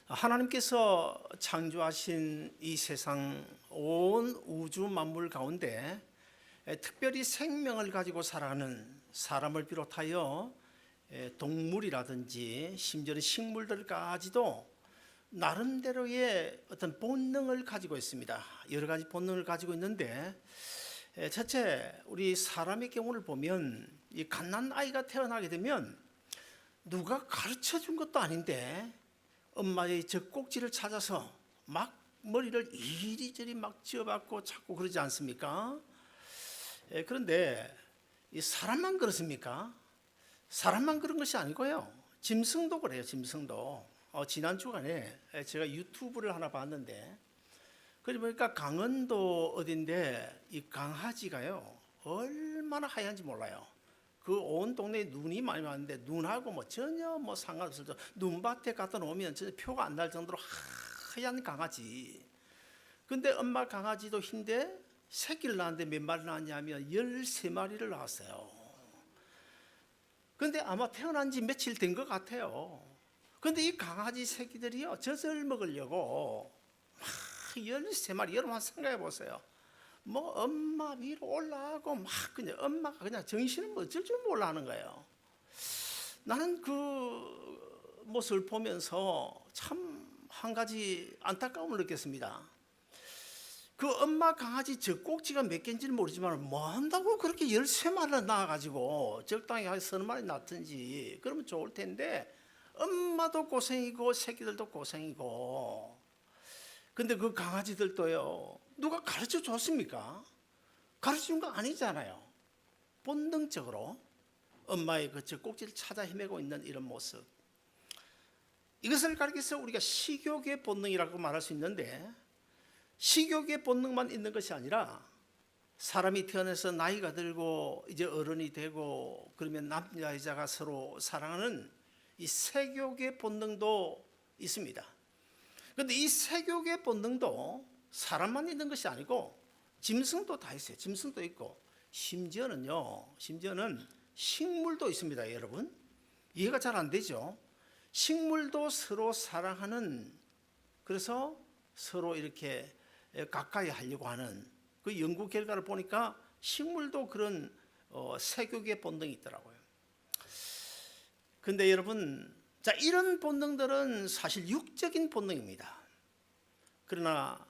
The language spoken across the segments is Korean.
하나님께서 창조하신 이 세상 온 우주 만물 가운데 특별히 생명을 가지고 살아가는 사람을 비롯하여 동물이라든지 심지어는 식물들까지도 나름대로의 어떤 본능을 가지고 있습니다. 여러 가지 본능을 가지고 있는데 첫째, 우리 사람의 경우를 보면 이 갓난 아이가 태어나게 되면 누가 가르쳐 준 것도 아닌데 엄마의 젖꼭지를 찾아서 막 머리를 이리저리 막 쥐어박고 찾고 그러지 않습니까? 그런데 이 사람만 그렇습니까? 사람만 그런 것이 아니고요. 짐승도 그래요. 짐승도. 지난 주간에 제가 유튜브를 하나 봤는데 그러고 보니까 강원도 어딘데 이 강아지가요 얼마나 하얀지 몰라요. 그 온 동네에 눈이 많이 왔는데 눈하고 뭐 전혀 뭐 상관없을 때 눈밭에 갖다 놓으면 전혀 표가 안 날 정도로 하얀 강아지. 근데 엄마 강아지도 흰데 새끼를 낳았는데 몇 마리 낳았냐면 13마리를 낳았어요. 근데 아마 태어난 지 며칠 된 것 같아요. 근데 이 강아지 새끼들이요 젖을 먹으려고 막 13마리, 여러분 한번 생각해 보세요. 뭐 엄마 위로 올라가고 막 그냥 엄마가 그냥 정신을 어쩔 줄 몰라 하는 거예요. 나는 그 모습을 보면서 참 한 가지 안타까움을 느꼈습니다. 그 엄마 강아지 젖꼭지가 몇 개인지는 모르지만 뭐 한다고 그렇게 13마리나 낳아가지고 적당히 한 30마리 낳든지 그러면 좋을 텐데 엄마도 고생이고 새끼들도 고생이고. 근데 그 강아지들도요 누가 가르쳐 줬습니까? 가르쳐 준 거 아니잖아요. 본능적으로 엄마의 그 젖꼭지를 찾아 헤매고 있는 이런 모습, 이것을 가리켜서 우리가 식욕의 본능이라고 말할 수 있는데, 식욕의 본능만 있는 것이 아니라 사람이 태어나서 나이가 들고 이제 어른이 되고 그러면 남자 여자가 서로 사랑하는 이 색욕의 본능도 있습니다. 그런데 이 색욕의 본능도 사람만 있는 것이 아니고 짐승도 다 있어요. 짐승도 있고 심지어는 식물도 있습니다. 여러분 이해가 잘 안 되죠? 식물도 서로 사랑하는, 그래서 서로 이렇게 가까이 하려고 하는 그 연구 결과를 보니까 식물도 그런 색욕의 본능이 있더라고요. 근데 여러분, 자, 이런 본능들은 사실 육적인 본능입니다. 그러나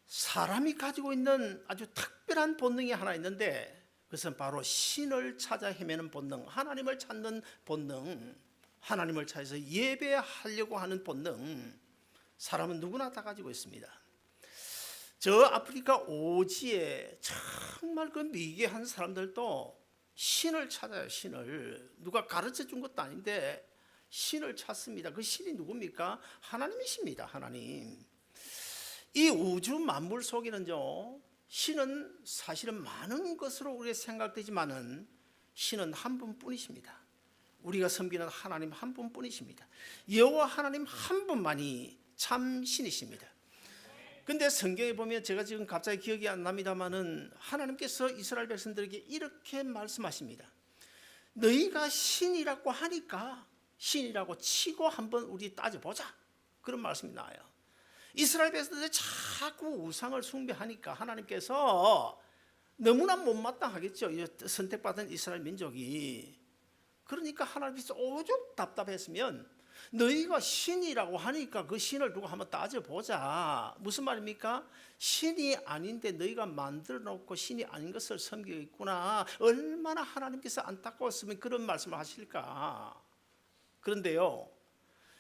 사람이 가지고 있는 아주 특별한 본능이 하나 있는데 그것은 바로 신을 찾아 헤매는 본능, 하나님을 찾는 본능, 하나님을 찾아서 예배하려고 하는 본능, 사람은 누구나 다 가지고 있습니다. 저 아프리카 오지에 정말 그 미개한 사람들도 신을 찾아요. 신을 누가 가르쳐 준 것도 아닌데 신을 찾습니다. 그 신이 누굽니까? 하나님이십니다. 하나님. 이 우주 만물 속에는요 신은 사실은 많은 것으로 우리가 생각되지만은 신은 한 분뿐이십니다. 우리가 섬기는 하나님 한 분뿐이십니다. 여호와 하나님 한 분만이 참 신이십니다. 근데 성경에 보면 제가 지금 갑자기 기억이 안 납니다만은 하나님께서 이스라엘 백성들에게 이렇게 말씀하십니다. 너희가 신이라고 하니까 신이라고 치고 한번 우리 따져보자, 그런 말씀이 나와요. 이스라엘 백성들이 자꾸 우상을 숭배하니까 하나님께서 너무나 못마땅하겠죠. 선택받은 이스라엘 민족이. 그러니까 하나님께서 오죽 답답했으면 너희가 신이라고 하니까 그 신을 두고 한번 따져보자. 무슨 말입니까? 신이 아닌데 너희가 만들어 놓고 신이 아닌 것을 섬기고 있구나. 얼마나 하나님께서 안타까웠으면 그런 말씀을 하실까. 그런데요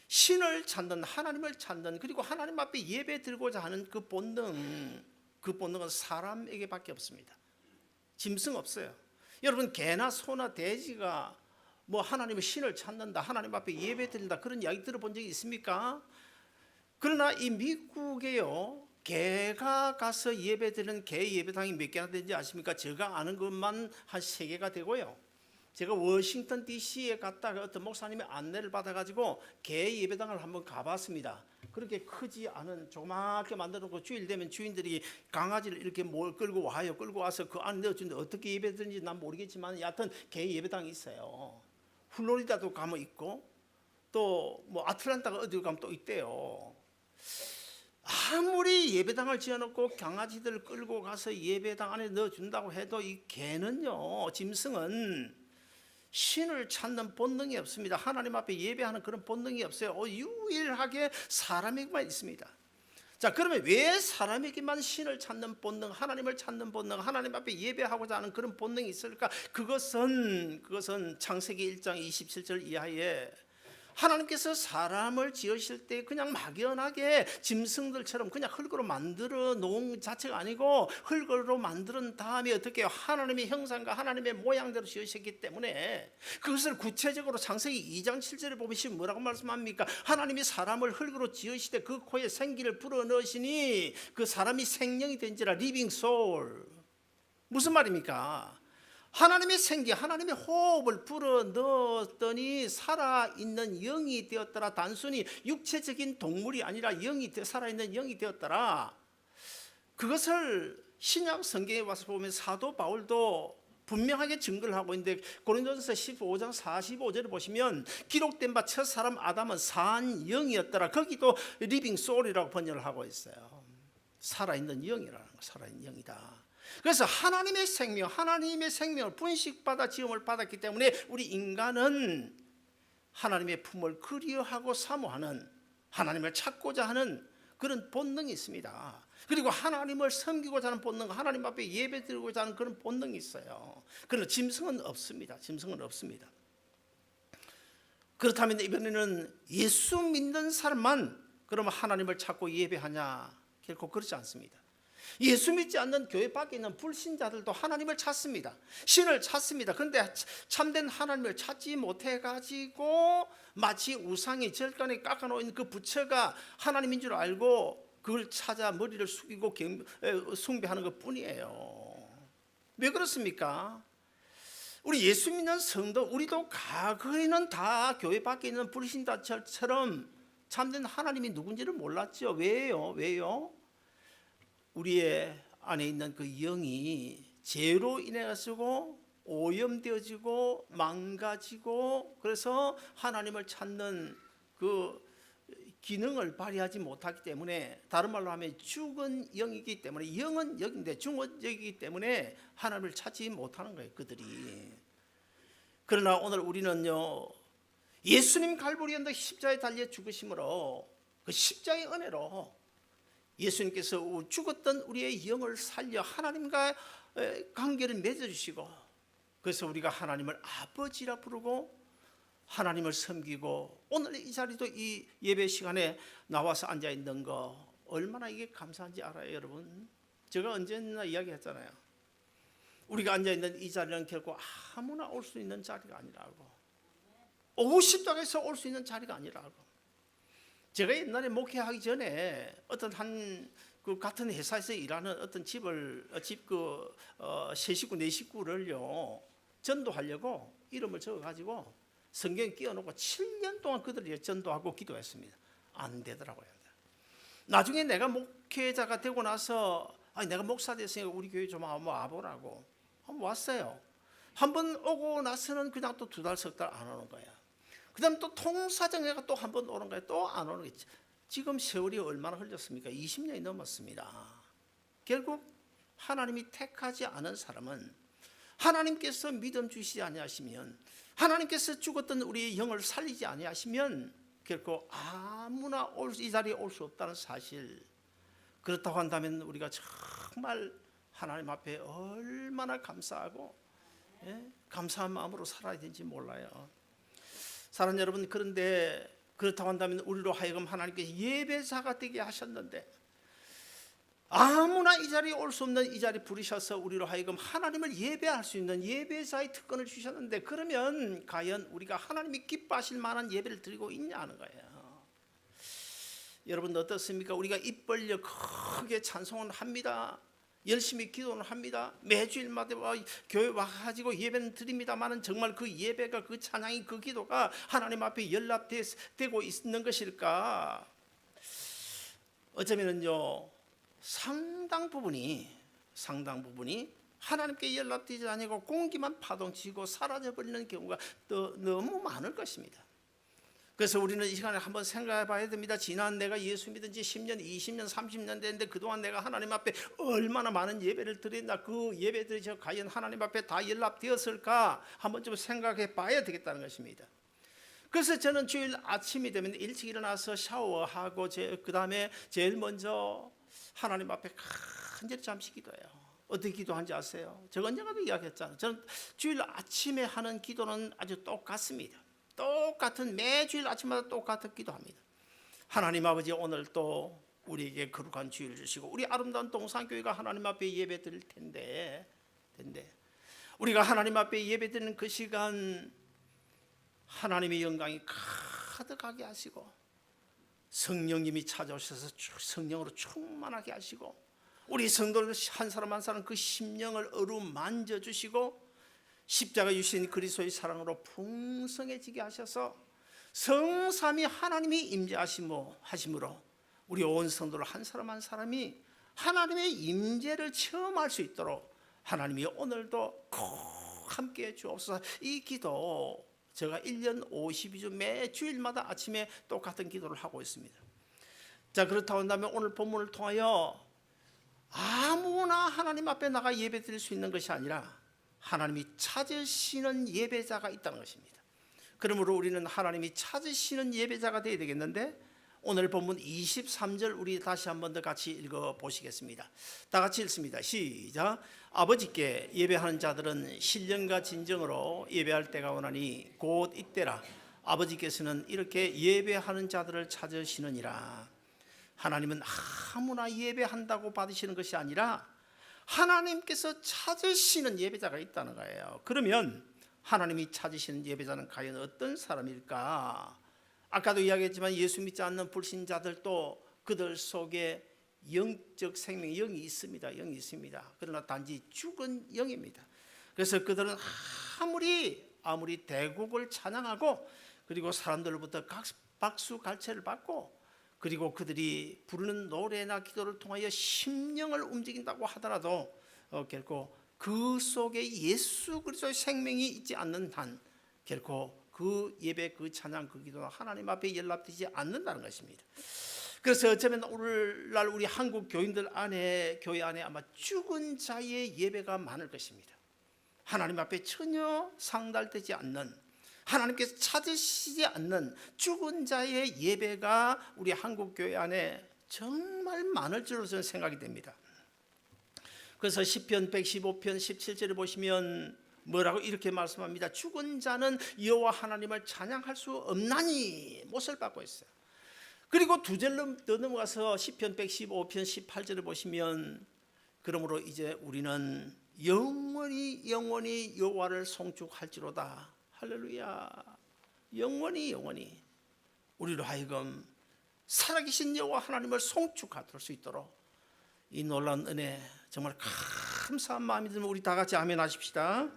신을 찾는, 하나님을 찾는, 그리고 하나님 앞에 예배 드리고자 하는 그 본능, 그 본능은 사람에게 밖에 없습니다. 짐승 없어요. 여러분 개나 소나 돼지가 뭐 하나님의 신을 찾는다, 하나님 앞에 예배 드린다, 그런 이야기 들어본 적이 있습니까? 그러나 이 미국에요 개가 가서 예배 드리는 개 예배당이 몇 개나 되는지 아십니까? 제가 아는 것만 한 3개가 되고요, 제가 워싱턴 DC에 갔다가 어떤 목사님의 안내를 받아가지고 개 예배당을 한번 가봤습니다. 그렇게 크지 않은 조그맣게 만들어놓고 주일 되면 주인들이 강아지를 이렇게 끌고 와요. 끌고 와서 그 안에 넣어주는데 어떻게 예배드리는지 난 모르겠지만 여하튼 개 예배당이 있어요. 플로리다도 가면 있고 또 뭐 아틀란타가 어디 가면 또 있대요. 아무리 예배당을 지어놓고 강아지들 끌고 가서 예배당 안에 넣어준다고 해도 이 개는요, 짐승은 신을 찾는 본능이 없습니다. 하나님 앞에 예배하는 그런 본능이 없어요. 유일하게 사람에게만 있습니다. 자, 그러면 왜 사람에게만 신을 찾는 본능, 하나님을 찾는 본능, 하나님 앞에 예배하고자 하는 그런 본능이 있을까? 그것은 창세기 1장 27절 이하에 하나님께서 사람을 지으실 때 그냥 막연하게 짐승들처럼 그냥 흙으로 만들어 놓은 자체가 아니고, 흙으로 만든 다음에 어떻게 해요? 하나님의 형상과 하나님의 모양대로 지으셨기 때문에 그것을 구체적으로 창세기 2장 7절에 보면 뭐라고 말씀합니까? 하나님이 사람을 흙으로 지으시되 그 코에 생기를 불어넣으시니 그 사람이 생명이 된지라. 리빙 소울. 무슨 말입니까? 하나님의 생기, 하나님의 호흡을 불어넣었더니 살아있는 영이 되었더라. 단순히 육체적인 동물이 아니라 살아있는 영이 되었더라. 그것을 신약 성경에 와서 보면 사도 바울도 분명하게 증거를 하고 있는데, 고린도전서 15장 45절을 보시면 기록된 바 첫 사람 아담은 산 영이었더라. 거기도 리빙 소울이라고 번역을 하고 있어요. 살아있는 영이라는 거, 살아있는 영이다. 그래서 하나님의 생명을 분식받아 지음을 받았기 때문에 우리 인간은 하나님의 품을 그리워하고 사모하는, 하나님을 찾고자 하는 그런 본능이 있습니다. 그리고 하나님을 섬기고자 하는 본능, 하나님 앞에 예배드리고자 하는 그런 본능이 있어요. 그러나 짐승은 없습니다. 짐승은 없습니다. 그렇다면 이번에는 예수 믿는 사람만 그러면 하나님을 찾고 예배하냐? 결코 그렇지 않습니다. 예수 믿지 않는 교회 밖에 있는 불신자들도 하나님을 찾습니다. 신을 찾습니다. 그런데 참된 하나님을 찾지 못해가지고 마치 우상이 절간에 깎아놓은 그 부처가 하나님인 줄 알고 그걸 찾아 머리를 숙이고 숭배하는 것 뿐이에요. 왜 그렇습니까? 우리 예수 믿는 성도, 우리도 과거에는 다 교회 밖에 있는 불신자처럼 참된 하나님이 누군지를 몰랐죠. 왜요? 우리의 안에 있는 그 영이 죄로 인해 가지고 오염되어지고 망가지고, 그래서 하나님을 찾는 그 기능을 발휘하지 못하기 때문에, 다른 말로 하면 죽은 영이기 때문에, 영은 영인데 죽은 영이기 때문에 하나님을 찾지 못하는 거예요, 그들이. 그러나 오늘 우리는요, 예수님 갈보리 언덕 십자가에 달려 죽으심으로, 그 십자가의 은혜로 예수님께서 죽었던 우리의 영을 살려 하나님과 관계를 맺어주시고, 그래서 우리가 하나님을 아버지라 부르고 하나님을 섬기고, 오늘 이 자리도 이 예배 시간에 나와서 앉아있는 거 얼마나 이게 감사한지 알아요, 여러분? 제가 언제나 이야기했잖아요. 우리가 앉아있는 이 자리는 결코 아무나 올 수 있는 자리가 아니라고, 오고 싶다고 올 수 있는 자리가 아니라고. 제가 옛날에 목회하기 전에 어떤 그 같은 회사에서 일하는 어떤 세 식구, 네 식구를요, 전도하려고 이름을 적어가지고 성경에 끼워놓고 7년 동안 그들이 전도하고 기도했습니다. 안 되더라고요. 나중에 내가 목회자가 되고 나서, 내가 목사 됐으니까 우리 교회 좀 한번 와보라고 한번 왔어요. 한번 오고 나서는 그냥 또 2달, 3달 안 오는 거야. 그 다음 또 통사정회가 또 한 번 오는 거예요. 또 안 오는 거예요. 지금 세월이 얼마나 흘렸습니까? 20년이 넘었습니다. 결국 하나님이 택하지 않은 사람은, 하나님께서 믿음 주시지 아니하시면, 하나님께서 죽었던 우리의 영을 살리지 아니하시면 결코 아무나 이 자리에 올 수 없다는 사실. 그렇다고 한다면 우리가 정말 하나님 앞에 얼마나 감사하고 감사한 마음으로 살아야 되는지 몰라요. 사랑하는 여러분, 그런데 그렇다고 한다면 우리로 하여금 하나님께서 예배자가 되게 하셨는데, 아무나 이 자리에 올 수 없는 이 자리에 부르셔서 우리로 하여금 하나님을 예배할 수 있는 예배자의 특권을 주셨는데, 그러면 과연 우리가 하나님이 기뻐하실 만한 예배를 드리고 있냐는 거예요. 여러분 어떻습니까? 우리가 입 벌려 크게 찬송을 합니다. 열심히 기도는 합니다. 매주일마다 교회 와가지고 예배는 드립니다만은 정말 그 예배가, 그 찬양이, 그 기도가 하나님 앞에 연락되고 있는 것일까? 어쩌면은요, 상당 부분이 하나님께 연락되지 않고 공기만 파동치고 사라져버리는 경우가 또 너무 많을 것입니다. 그래서 우리는 이 시간에 한번 생각해 봐야 됩니다. 지난 내가 예수 믿은 지 10년, 20년, 30년 됐는데 그동안 내가 하나님 앞에 얼마나 많은 예배를 드렸나, 그 예배들이 과연 하나님 앞에 다 연락되었을까 한번 좀 생각해 봐야 되겠다는 것입니다. 그래서 저는 주일 아침이 되면 일찍 일어나서 샤워하고 그 다음에 제일 먼저 하나님 앞에 간절히 잠시 기도해요. 어떻게 기도하는지 아세요? 제가 언젠가도 이야기했잖아요. 저는 주일 아침에 하는 기도는 아주 똑같습니다. 똑같은, 매주일 아침마다 똑같은 기도합니다. 하나님 아버지, 오늘 또 우리에게 거룩한 주일 주시고 우리 아름다운 동산교회가 하나님 앞에 예배 드릴 텐데 우리가 하나님 앞에 예배 드리는 그 시간 하나님의 영광이 가득하게 하시고 성령님이 찾아오셔서 성령으로 충만하게 하시고 우리 성도들 한 사람 한 사람 그 심령을 어루만져 주시고 십자가 주신 그리스도의 사랑으로 풍성해지게 하셔서 성삼위 하나님이 임재하심으로 우리 온 성도들 한 사람 한 사람이 하나님의 임재를 체험할 수 있도록 하나님이 오늘도 꼭 함께해 주옵소서. 이 기도 제가 1년 52주 매 주일마다 아침에 똑같은 기도를 하고 있습니다. 자, 그렇다고 한다면 오늘 본문을 통하여 아무나 하나님 앞에 나가 예배 드릴 수 있는 것이 아니라 하나님이 찾으시는 예배자가 있다는 것입니다. 그러므로 우리는 하나님이 찾으시는 예배자가 되어야 되겠는데 오늘 본문 23절 우리 다시 한 번 더 같이 읽어보시겠습니다. 다 같이 읽습니다. 시작. 아버지께 예배하는 자들은 신령과 진정으로 예배할 때가 오나니 곧 이때라. 아버지께서는 이렇게 예배하는 자들을 찾으시느니라. 하나님은 아무나 예배한다고 받으시는 것이 아니라 하나님께서 찾으시는 예배자가 있다는 거예요. 그러면 하나님이 찾으시는 예배자는 과연 어떤 사람일까? 아까도 이야기했지만 예수 믿지 않는 불신자들도 그들 속에 영적 생명, 영이 있습니다. 영이 있습니다. 그러나 단지 죽은 영입니다. 그래서 그들은 아무리 대국을 찬양하고 그리고 사람들로부터 박수 갈채를 받고 그리고 그들이 부르는 노래나 기도를 통하여 심령을 움직인다고 하더라도 결코 그 속에 예수 그리스도의 생명이 있지 않는 한 결코 그 예배, 그 찬양, 그 기도가 하나님 앞에 연락되지 않는다는 것입니다. 그래서 어쩌면 오늘날 우리 한국 교회 안에 아마 죽은 자의 예배가 많을 것입니다. 하나님 앞에 전혀 상달되지 않는, 하나님께서 찾으시지 않는 죽은 자의 예배가 우리 한국 교회 안에 정말 많을 줄로 저는 생각이 됩니다. 그래서 시편 115편 17절에 보시면 뭐라고 이렇게 말씀합니다. 죽은 자는 여호와 하나님을 찬양할 수 없나니 못을 받고 있어요. 그리고 두 절로 더 넘어가서 시편 115편 18절을 보시면 그러므로 이제 우리는 영원히 여호와를 송축할지로다. 할렐루야. 영원히 우리로 하여금 살아계신 여호와 하나님을 송축할 수 있도록 이 놀라운 은혜 정말 감사한 마음이 들면 우리 다 같이 아멘 하십시다.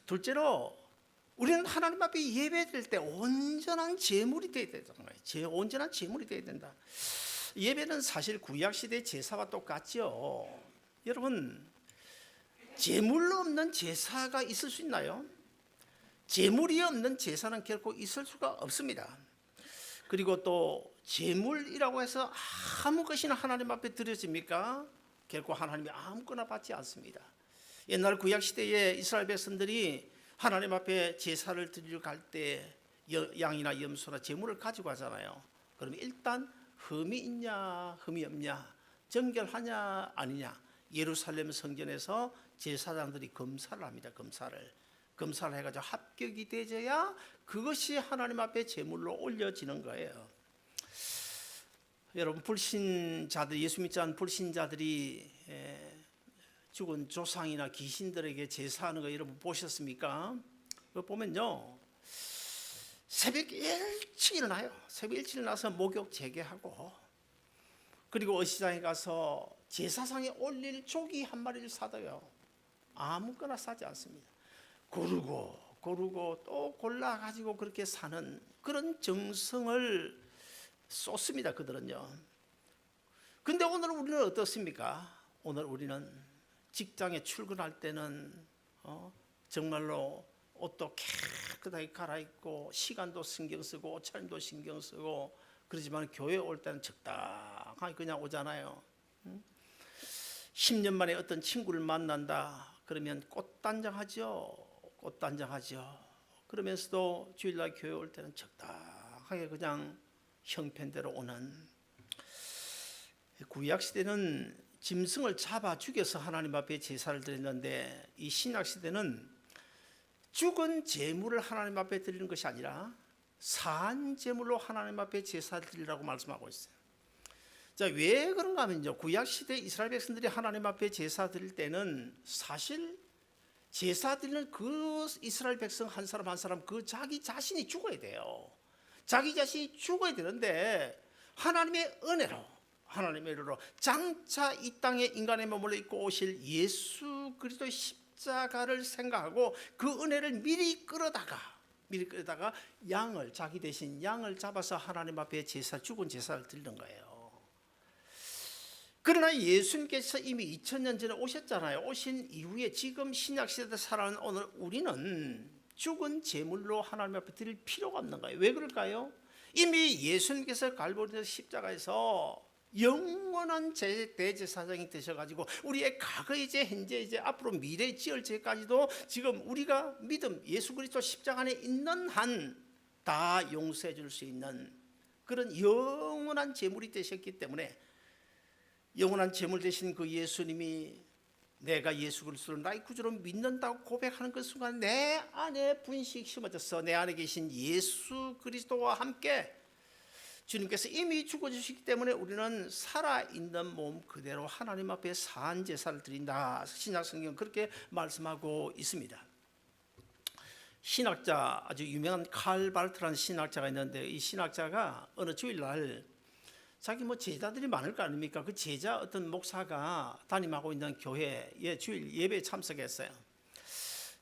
둘째로 우리는 하나님 앞에 예배드릴 때 온전한 제물이 되어야 된다는 거예요. 온전한 제물이 되어야 된다. 예배는 사실 구약시대 제사와 똑같죠. 여러분, 제물 없는 제사가 있을 수 있나요? 제물이 없는 제사는 결코 있을 수가 없습니다. 그리고 또 제물이라고 해서 아무 것이나 하나님 앞에 드려집니까? 결코 하나님이 아무거나 받지 않습니다. 옛날 구약시대에 이스라엘 백성들이 하나님 앞에 제사를 드리러 갈 때 양이나 염소나 제물을 가지고 가잖아요. 그러면 일단 흠이 있냐 흠이 없냐, 정결하냐 아니냐, 예루살렘 성전에서 제사장들이 검사를 합니다. 검사를 해가지고 합격이 되져야 그것이 하나님 앞에 제물로 올려지는 거예요. 여러분, 불신자들, 예수 믿지 않는 불신자들이 죽은 조상이나 귀신들에게 제사하는 거 여러분 보셨습니까? 그거 보면요, 새벽 일찍 일어나요. 새벽 일찍 일어나서 목욕 재개하고 그리고 어시장에 가서 제사상에 올릴 조기 한 마리를 사둬요. 아무거나 사지 않습니다. 고르고 또 골라가지고 그렇게 사는 그런 정성을 쏟습니다. 그들은요. 근데 오늘 우리는 어떻습니까? 오늘 우리는 직장에 출근할 때는 정말로 옷도 깨끗하게 갈아입고 시간도 신경 쓰고 옷차림도 신경 쓰고 그러지만 교회 올 때는 적당하게 그냥 오잖아요. 10년 만에 어떤 친구를 만난다 그러면 꽃단장하죠. 꽃단장하죠. 그러면서도 주일날 교회 올 때는 적당하게 그냥 형편대로 오는. 구약 시대는 짐승을 잡아 죽여서 하나님 앞에 제사를 드렸는데 이 신약 시대는 죽은 제물을 하나님 앞에 드리는 것이 아니라 산 제물로 하나님 앞에 제사를 드리라고 말씀하고 있어요. 자, 왜 그런가 하면요, 구약 시대 이스라엘 백성들이 하나님 앞에 제사 드릴 때는 사실 제사 드리는 그 이스라엘 백성 한 사람 한 사람 그 자기 자신이 죽어야 돼요. 자기 자신이 죽어야 되는데 하나님의 은혜로 장차 이 땅에 인간의 몸을 입고 오실 예수 그리스도의 십자가를 생각하고 그 은혜를 미리 끌어다가 양을, 자기 대신 양을 잡아서 하나님 앞에 죽은 제사를 드리는 거예요. 그러나 예수님께서 이미 2000년 전에 오셨잖아요. 오신 이후에 지금 신약시대에 살아가는 오늘 우리는 죽은 제물로 하나님 앞에 드릴 필요가 없는 거예요. 왜 그럴까요? 이미 예수님께서 갈보리 십자가에서 영원한 대제사장이 되셔가지고 우리의 과거의 죄, 현재의 죄, 앞으로 미래 지을 죄까지도 지금 우리가 믿음 예수 그리스도 십자가 안에 있는 한 다 용서해 줄 수 있는 그런 영원한 제물이 되셨기 때문에 영원한 제물 되신 그 예수님이 내가 예수 그리스도를 나의 구주로 믿는다고 고백하는 그 순간 내 안에 분식 심어져서 내 안에 계신 예수 그리스도와 함께 주님께서 이미 죽어주시기 때문에 우리는 살아있는 몸 그대로 하나님 앞에 산 제사를 드린다. 신약 성경 그렇게 말씀하고 있습니다. 신학자 아주 유명한 칼 발트라는 신학자가 있는데 이 신학자가 어느 주일날 자기 제자들이 많을 거 아닙니까? 그 제자 어떤 목사가 담임하고 있는 교회에 주일 예배에 참석했어요.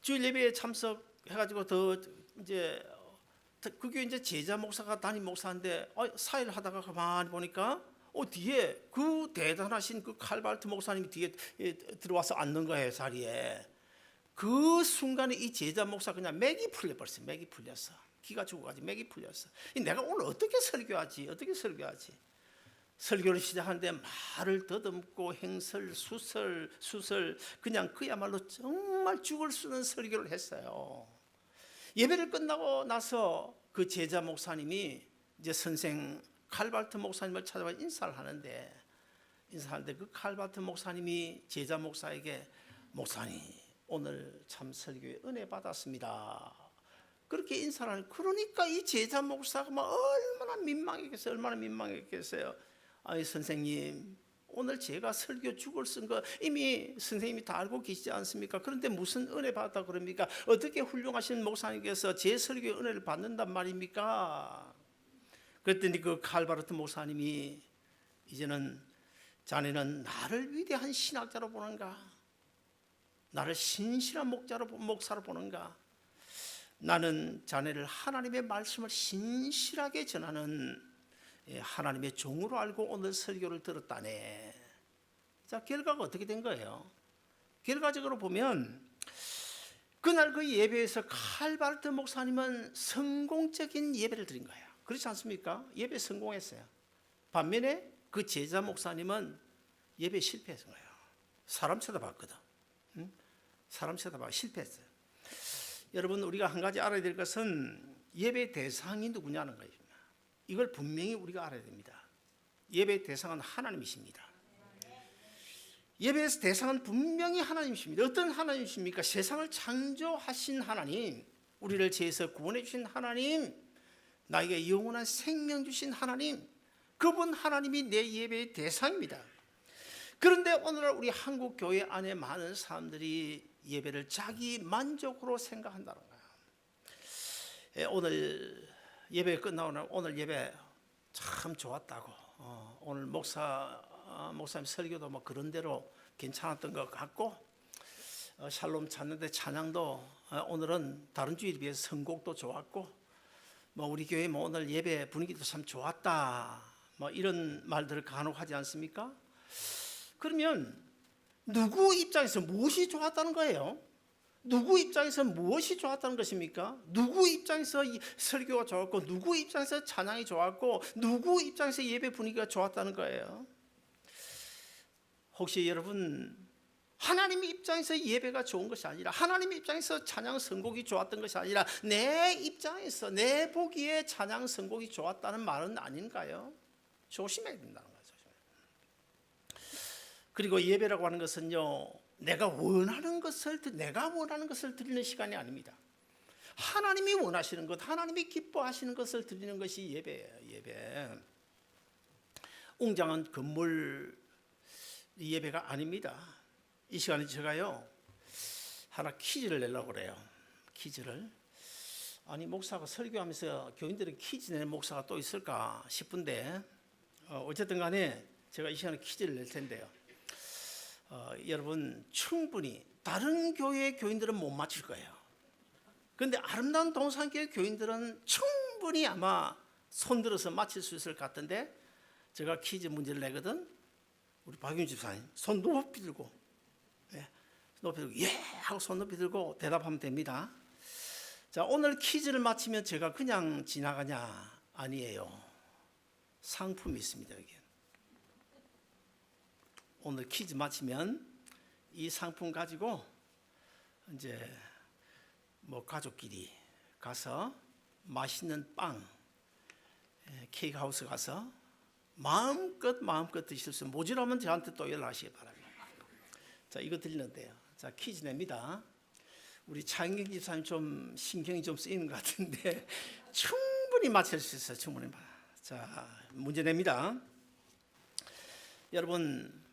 주일 예배에 참석해가지고 그 교회 이제 제자 목사가 담임 목사인데 사회를 하다가 가만히 보니까 뒤에 그 대단하신 그 칼발트 목사님이 뒤에 들어와서 앉는 거예요, 자리에. 그 순간에 이 제자 목사 그냥 맥이 풀려버렸어요. 맥이 풀렸어. 기가 죽어가지고 맥이 풀렸어. 내가 오늘 어떻게 설교하지? 설교를 시작하는데 말을 더듬고 행설, 수설 그냥 그야말로 정말 죽을 수는 설교를 했어요. 예배를 끝나고 나서 그 제자 목사님이 이제 선생 칼발트 목사님을 찾아와 인사를 하는데 그 칼발트 목사님이 제자 목사에게 목사님 오늘 참 설교에 은혜 받았습니다. 그렇게 인사를 하는. 그러니까 이 제자 목사가 얼마나 민망했겠어요. 아니 선생님 오늘 제가 설교 죽을 쓴 거 이미 선생님이 다 알고 계시지 않습니까? 그런데 무슨 은혜 받았다 그럽니까? 어떻게 훌륭하신 목사님께서 제 설교에 은혜를 받는단 말입니까? 그랬더니 그 칼바르트 목사님이 이제는 자네는 나를 위대한 신학자로 보는가? 나를 신실한 목사로 보는가? 나는 자네를 하나님의 말씀을 신실하게 전하는 하나님의 종으로 알고 오늘 설교를 들었다네. 자, 결과가 어떻게 된 거예요? 결과적으로 보면 그날 그 예배에서 칼발트 목사님은 성공적인 예배를 드린 거예요. 그렇지 않습니까? 예배 성공했어요. 반면에 그 제자 목사님은 예배 실패했던 거예요. 사람 쳐다봤거든. 사람 쳐다봐 실패했어요. 여러분 우리가 한 가지 알아야 될 것은 예배 대상이 누구냐는 거예요. 이걸 분명히 우리가 알아야 됩니다. 예배의 대상은 하나님이십니다. 예배의 대상은 분명히 하나님이십니다. 어떤 하나님이십니까? 세상을 창조하신 하나님, 우리를 죄에서 구원해 주신 하나님, 나에게 영원한 생명 주신 하나님, 그분 하나님이 내 예배의 대상입니다. 그런데 오늘날 우리 한국 교회 안에 많은 사람들이 예배를 자기 만족으로 생각한다는 거예요. 오늘 예배 끝나고 나면 오늘 예배 참 좋았다고. 오늘 목사님 설교도 그런 대로 괜찮았던 것 같고 샬롬 찾는데 찬양도 오늘은 다른 주일에 비해서 선곡도 좋았고 우리 교회 오늘 예배 분위기도 참 좋았다. 이런 말들을 간혹 하지 않습니까? 그러면 누구 입장에서 무엇이 좋았다는 거예요? 누구 입장에서 무엇이 좋았다는 것입니까? 누구 입장에서 이 설교가 좋았고, 누구 입장에서 찬양이 좋았고, 누구 입장에서 예배 분위기가 좋았다는 거예요. 혹시 여러분 하나님의 입장에서 예배가 좋은 것이 아니라, 하나님의 입장에서 찬양 선곡이 좋았던 것이 아니라, 내 입장에서 내 보기에 찬양 선곡이 좋았다는 말은 아닌가요? 조심해야 된다는 거죠. 그리고 예배라고 하는 것은요, 내가 원하는 것을 드리는 시간이 아닙니다. 하나님이 원하시는 것, 하나님이 기뻐하시는 것을 드리는 것이 예배예요. 예배. 웅장한 건물 예배가 아닙니다. 이 시간에 제가요 하나 퀴즈를 내려고 그래요. 퀴즈를. 아니, 목사가 설교하면서 교인들은 퀴즈 내는 목사가 또 있을까 싶은데, 어쨌든 간에 제가 이 시간에 퀴즈를 낼 텐데요, 여러분 충분히 다른 교회의 교인들은 못 맞힐 거예요. 그런데 아름다운 동산교회 교인들은 충분히 아마 손들어서 맞힐 수 있을 것 같은데, 제가 퀴즈 문제를 내거든. 우리 박윤 집사님 손 높이 들고, 높이 들고 예 하고 손 높이 들고 대답하면 됩니다. 자, 오늘 퀴즈를 마치면 제가 그냥 지나가냐? 아니에요. 상품이 있습니다. 여기. 오늘 퀴즈 마치면 이 상품 가지고 이제 뭐 가족끼리 가서 맛있는 빵, 케이크 하우스 가서 마음껏 드실 수, 모자라면 저한테 또 연락하시기 바랍니다. 자, 이거 드리는데요. 자, 퀴즈 냅니다. 우리 차영경 집사님 좀 신경이 좀 쓰이는 것 같은데 충분히 맞힐 수 있어요. 충분히. 자, 문제 냅니다. 여러분,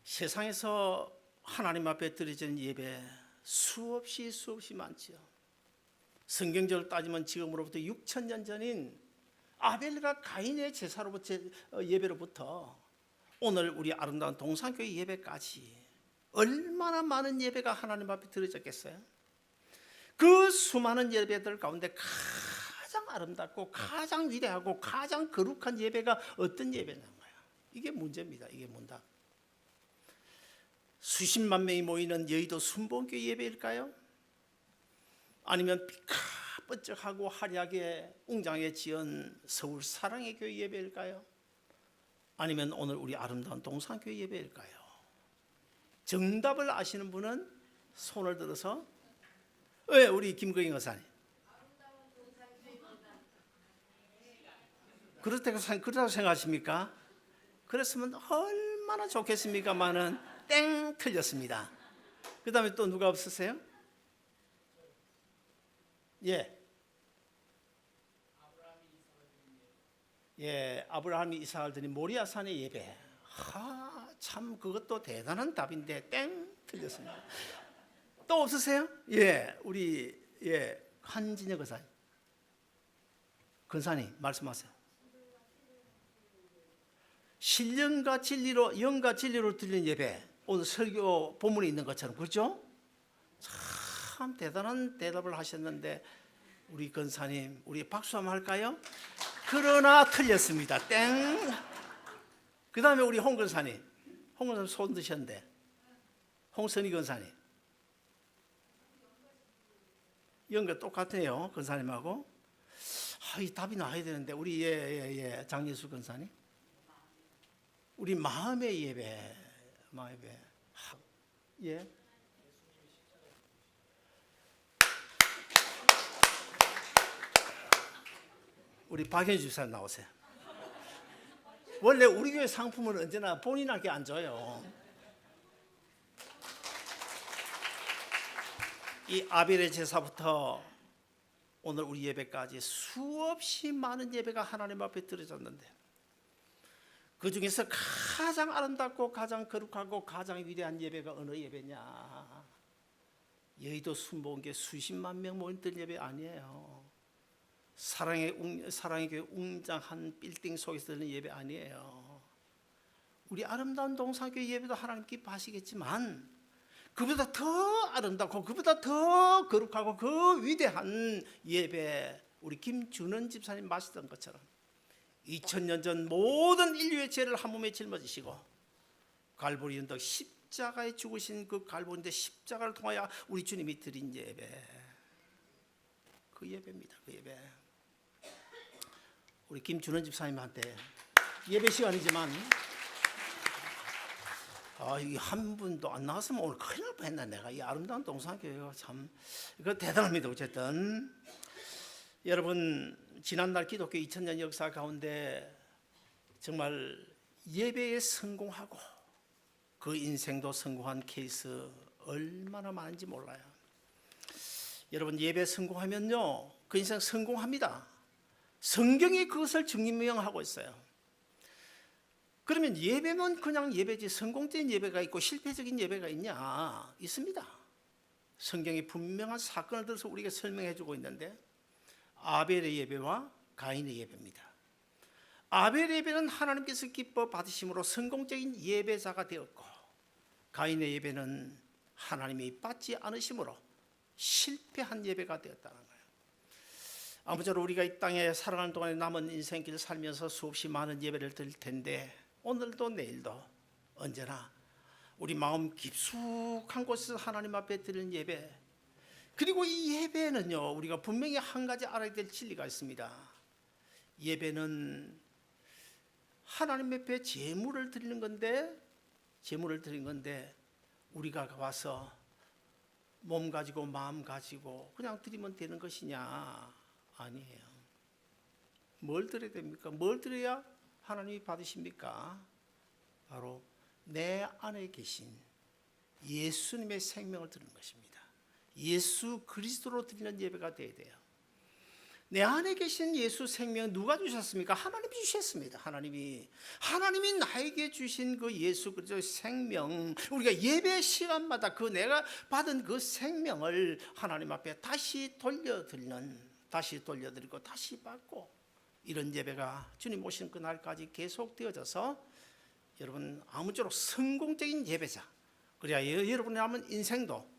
세상에서 하나님 앞에 드려지는 예배 수없이 많지요. 성경적으로 따지면 지금으로부터 6,000년 전인 아벨과 가인의 제사로부터, 예배로부터 오늘 우리 아름다운 동산교회 예배까지 얼마나 많은 예배가 하나님 앞에 드려졌겠어요? 그 수많은 예배들 가운데 가장 아름답고 가장 위대하고 가장 거룩한 예배가 어떤 예배냐는 거예요. 이게 문제입니다. 이게 문답. 수십만 명이 모이는 여의도 순복음교회 예배일까요? 아니면 피카번쩍하고 화려하게 웅장하게 지은 서울 사랑의 교회 예배일까요? 아니면 오늘 우리 아름다운 동산교회 예배일까요? 정답을 아시는 분은 손을 들어서. 왜 우리 김거인 여사님? 그렇다고 생각하십니까? 그랬으면 얼마나 좋겠습니까만은 땡, 틀렸습니다. 그 다음에 또 누가 없으세요? 아브라함이 이삭을 드린 모리아산의 예배. 참 그것도 대단한 답인데 땡, 틀렸습니다. 또 없으세요? 우리 한진혁 권사님. 권사님 말씀하세요. 신령과 진리로, 영과 진리로 드리는 예배. 오늘 설교 본문에 있는 것처럼, 그렇죠? 참 대단한 대답을 하셨는데 우리 권사님, 우리 박수 한번 할까요? 그러나 틀렸습니다. 땡. 그 다음에 우리 홍 권사님. 홍 권사님 손 드셨는데, 홍선희 권사님. 연과 똑같아요, 권사님하고. 이 답이 나와야 되는데 우리 장예수 권사님. 우리 마음의 예배, 마음의 예배. 우리 박현주 집사님 나오세요. 원래 우리 교회 상품은 언제나 본인에게 안 줘요. 이 아벨의 제사부터 오늘 우리 예배까지 수없이 많은 예배가 하나님 앞에 드려졌는데, 그 중에서 가장 아름답고 가장 거룩하고 가장 위대한 예배가 어느 예배냐? 여의도 순복음교회 수십만 명 모인 예배 아니에요. 사랑의 교회 웅장한 빌딩 속에서 드리는 예배 아니에요. 우리 아름다운 동산교회 예배도 하나님 기뻐하시겠지만 그보다 더 아름답고 그보다 더 거룩하고 그 위대한 예배, 우리 김준원 집사님 마시던 것처럼 2000년 전 모든 인류의 죄를 한 몸에 짊어지시고 갈보리 언덕 십자가에 죽으신 그 갈보인데 십자가를 통하여 우리 주님이 드린 예배, 그 예배입니다. 그 예배. 우리 김준원 집사님한테 예배 시간이지만 이게 한 분도 안 나왔으면 오늘 큰일 날 뻔했나. 내가 이 아름다운 동산교회가 참 이거 대단합니다. 어쨌든 여러분, 지난날 기독교 2000년 역사 가운데 정말 예배에 성공하고 그 인생도 성공한 케이스 얼마나 많은지 몰라요. 여러분, 예배 성공하면요 그 인생 성공합니다. 성경이 그것을 증명하고 있어요. 그러면 예배는 그냥 예배지 성공적인 예배가 있고 실패적인 예배가 있냐? 있습니다. 성경이 분명한 사건을 들어서 우리에게 설명해 주고 있는데, 아벨의 예배와 가인의 예배입니다. 아벨의 예배는 하나님께서 기뻐 받으심으로 성공적인 예배자가 되었고, 가인의 예배는 하나님이 받지 않으심으로 실패한 예배가 되었다는 거예요. 아무쪼록 우리가 이 땅에 살아가는 동안에 남은 인생길 살면서 수없이 많은 예배를 드릴 텐데, 오늘도 내일도 언제나 우리 마음 깊숙한 곳에서 하나님 앞에 드리는 예배, 그리고 이 예배는요 우리가 분명히 한 가지 알아야 될 진리가 있습니다. 예배는 하나님 앞에 제물을 드리는 건데, 우리가 와서 몸 가지고 마음 가지고 그냥 드리면 되는 것이냐? 아니에요. 뭘 드려야 됩니까? 뭘 드려야 하나님이 받으십니까? 바로 내 안에 계신 예수님의 생명을 드리는 것입니다. 예수 그리스도로 드리는 예배가 되어야 돼요. 내 안에 계신 예수 생명 누가 주셨습니까? 하나님이 주셨습니다. 하나님이 나에게 주신 그 예수 그리스도의 생명, 우리가 예배 시간마다 그 내가 받은 그 생명을 하나님 앞에 다시 돌려드리고 다시 받고, 이런 예배가 주님 오시는 그날까지 계속되어져서 여러분 아무쪼록 성공적인 예배자, 그래야 여러분의 남은 인생도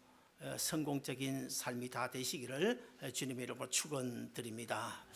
성공적인 삶이 다 되시기를 주님의 이름으로 축원드립니다.